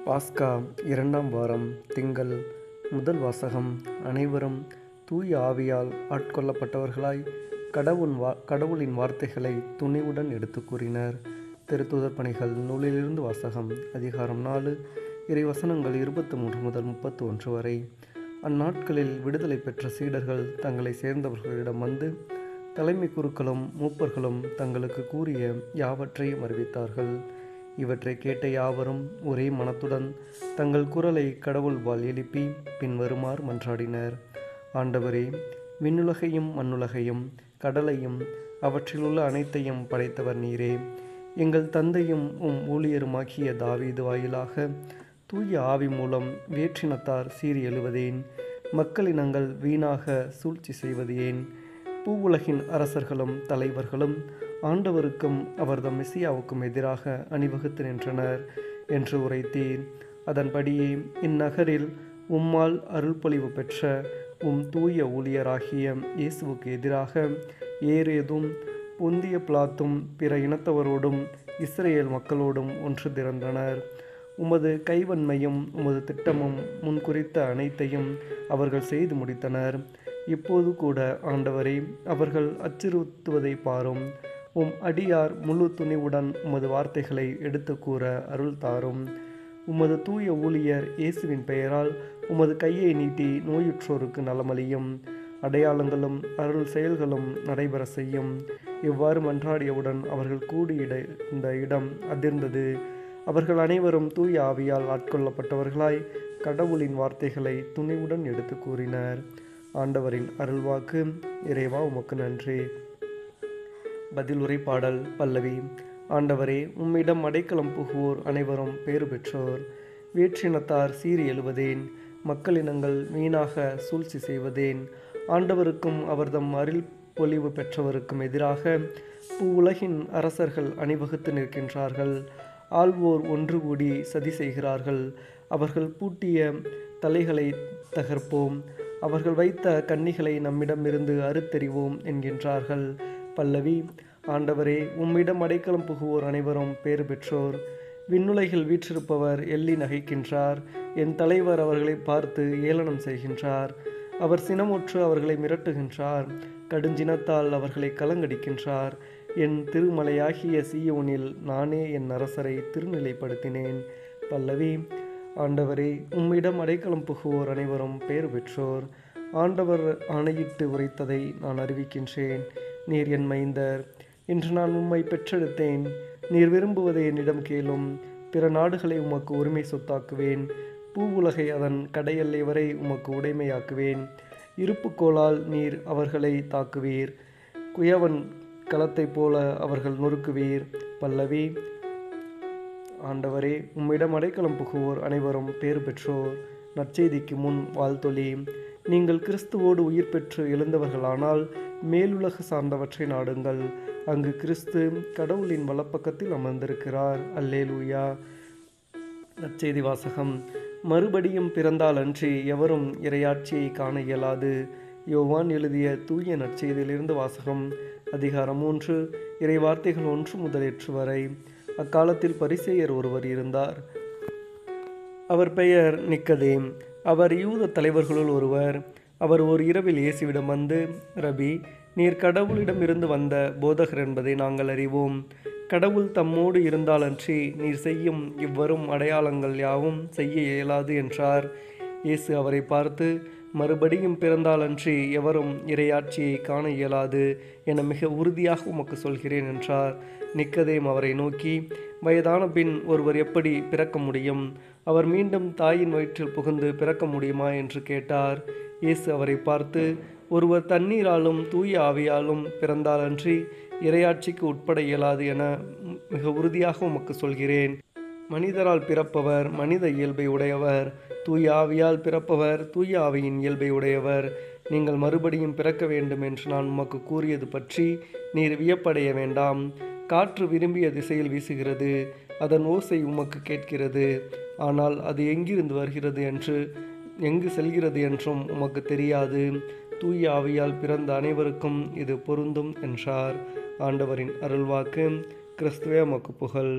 பாஸ்கா 2ஆம் வாரம் திங்கள். முதல் வாசகம். அனைவரும் தூய ஆவியால் ஆட்கொள்ளப்பட்டவர்களாய் கடவுளின் வார்த்தைகளை துணிவுடன் எடுத்து கூறினர். திருத்தூதர் பணிகள் நூலிலிருந்து வாசகம். அதிகாரம் 4, இறைவசனங்கள் 23 முதல் 31 வரை. அந்நாட்களில் விடுதலை பெற்ற சீடர்கள் தங்களை சேர்ந்தவர்களிடம் வந்து தலைமை குருக்களும் மூப்பர்களும் தங்களுக்கு கூறிய யாவற்றையும் அறிவித்தார்கள். இவற்றை கேட்ட யாவரும் ஒரே மனத்துடன் தங்கள் குரலை கடவுள்பால் எழுப்பி பின்வருமாறு மன்றாடினர். ஆண்டவரே, விண்ணுலகையும் மண்ணுலகையும் கடலையும் அவற்றிலுள்ள அனைத்தையும் படைத்தவர் நீரே. எங்கள் தந்தையும் ஊழியருமாகிய தாவீது வாயிலாக தூய ஆவி மூலம் வேற்றினத்தார் சீறி எழுவதேன்? மக்களினங்கள் வீணாக சூழ்ச்சி செய்வது ஏன்? பூவுலகின் அரசர்களும் தலைவர்களும் ஆண்டவருக்கும் அவர்தம் மெசியாவுக்கும் எதிராக அணிவகுத்து நின்றனர் என்று உரைத்தீர். அதன்படியே இந்நகரில் உம்மால் அருள்பொழிவு பெற்ற தூய ஊழியராகிய இயேசுவுக்கு எதிராக ஏரேதும் பொந்திய பிலாத்தும் பிற இனத்தவரோடும் இஸ்ரேல் மக்களோடும் ஒன்று திரண்டனர். உமது கைவன்மையும் உமது திட்டமும் முன்குறித்த அனைத்தையும் அவர்கள் செய்து முடித்தனர். இப்போது கூட ஆண்டவரே, அவர்கள் அச்சுறுத்துவதை பாரும். அடியார் முழு துணிவுடன் உமது வார்த்தைகளை எடுத்து கூற அருள் தாரும். உமது தூய ஊழியர் இயேசுவின் பெயரால் உமது கையை நீட்டி நோயுற்றோருக்கு நலமளியும். அடையாளங்களும் அருள் செயல்களும் நடைபெற செய்யும். இவ்வாறு மன்றாடியவுடன் அவர்கள் கூடியிருந்த இடம் அதிர்ந்தது. அவர்கள் அனைவரும் தூய ஆவியால் ஆட்கொள்ளப்பட்டவர்களாய் கடவுளின் வார்த்தைகளை துணிவுடன் எடுத்து கூறினர். ஆண்டவரின் அருள்வாக்கு. இறைவா, உமக்கு நன்றி. பதிலுரை பாடல். பல்லவி. ஆண்டவரே, உம்மிடம் அடைக்கலம் புகுவோர் அனைவரும் பேறு பெற்றோர். வேற்றினத்தார் சீறி எழுவதேன்? மக்களினங்கள் வீணாக சூழ்ச்சி செய்வதேன்? ஆண்டவருக்கும் அவர்தம் அருள் பொழிவு பெற்றவருக்கும் எதிராக பூவுலகின் அரசர்கள் அணிவகுத்து நிற்கின்றார்கள். ஆள்வோர் ஒன்று கூடி சதி செய்கிறார்கள். அவர்கள் பூட்டிய தலைகளை தகர்ப்போம், அவர்கள் வைத்த கன்னிகளை நம்மிடமிருந்து அறுத்தெறிவோம் என்கின்றார்கள். பல்லவி. ஆண்டவரே, உம்மிடம் அடைக்கலம் புகுவோர் அனைவரும் பேறு பெற்றோர். விண்ணுலகில் வீற்றிருப்பவர் எள்ளி நகைக்கின்றார். என் தலைவர் அவர்களை பார்த்து ஏளனம் செய்கின்றார். அவர் சினமுற்று அவர்களை மிரட்டுகின்றார். கடுஞ்சினத்தால் அவர்களை கலங்கடிக்கின்றார். என் திருமலையாகிய சீயோனில் நானே என் அரசரை திருநிலைப்படுத்தினேன். பல்லவி. ஆண்டவரே, உம்மிடம் அடைக்கலம் புகுவோர் அனைவரும் பேறு பெற்றோர். ஆண்டவர் ஆணையிட்டு உரைத்ததை நான் அறிவிக்கின்றேன். நீர் என் மைந்தர். இன்று நான் உம்மை பெற்றெடுத்தேன். நீர் விரும்புவதை என்னிடம் கேளும். பிற நாடுகளை உமக்கு உரிமை சொத்தாக்குவேன். பூவுலகை அதன் கடையெல்லை வரை உமக்கு உடைமையாக்குவேன். இருப்புக்கோளால் நீர் அவர்களை தாக்குவீர். குயவன் களத்தைப் போல அவர்கள் நொறுக்குவீர். பல்லவி. ஆண்டவரே, உம்மிடம் அடைக்கலம் புகுவோர் அனைவரும் பேறு பெற்றோர். நற்செய்திக்கு முன் வாழ்த்தொலி. நீங்கள் கிறிஸ்துவோடு உயிர் பெற்று எழுந்தவர்களானால் மேலுலக சார்ந்தவற்றை நாடுங்கள். அங்கு கிறிஸ்து கடவுளின் வலப்பக்கத்தில் அமர்ந்திருக்கிறார். அல்லேலூயா. நற்செய்தி வாசகம். மறுபடியும் பிறந்தால் அன்றி எவரும் இறையாட்சியை காண இயலாது. யோவான் எழுதிய தூய நற்செய்தியிலிருந்து வாசகம். அதிகாரம் 3, இறை வார்த்தைகள் 1 முதல் 8 வரை. அக்காலத்தில் பரிசேயர் ஒருவர் இருந்தார். அவர் பெயர் நிக்கதேம். அவர் யூத தலைவர்களுள் ஒருவர். அவர் ஒரு இரவில் இயேசுவிடம் வந்து, ரபி, நீர் கடவுளிடமிருந்து வந்த போதகர் என்பதை நாங்கள் அறிவோம். கடவுள் தம்மோடு இருந்தாலன்றி நீர் செய்யும் இவ்வரும் அடையாளங்கள் யாவும் செய்ய இயலாது என்றார். இயேசு அவரை பார்த்து, மறுபடியும் பிறந்தாலன்றி எவரும் இறையாட்சியை காண இயலாது என மிக உறுதியாக உமக்கு சொல்கிறேன் என்றார். நிக்கதேம் அவரை நோக்கி, வயதான பின் ஒருவர் எப்படி பிறக்க முடியும்? அவர் மீண்டும் தாயின் வயிற்றில் புகுந்து பிறக்க முடியுமா என்று கேட்டார். இயேசு அவரை பார்த்து, ஒருவர் தண்ணீராலும் தூய ஆவியாலும் பிறந்தாலன்றி இறையாட்சிக்கு உட்பட இயலாது என மிக உறுதியாக உமக்கு சொல்கிறேன். மனிதரால் பிறப்பவர் மனித இயல்பை உடையவர். தூய ஆவியால் பிறப்பவர் தூய ஆவியின் இயல்பை உடையவர். நீங்கள் மறுபடியும் பிறக்க வேண்டும் என்று நான் உமக்கு கூறியது பற்றி நீர் வியப்படைய வேண்டாம். காற்று விரும்பிய திசையில் வீசுகிறது. அதன் ஓசை உமக்கு கேட்கிறது. ஆனால் அது எங்கிருந்து வருகிறது எங்கு செல்கிறது என்றும் உமக்கு தெரியாது. தூய ஆவியால் பிறந்த அனைவருக்கும் இது பொருந்தும் என்றார். ஆண்டவரின் அருள்வாக்கு. கிறிஸ்துவே உமக்கு புகழ்.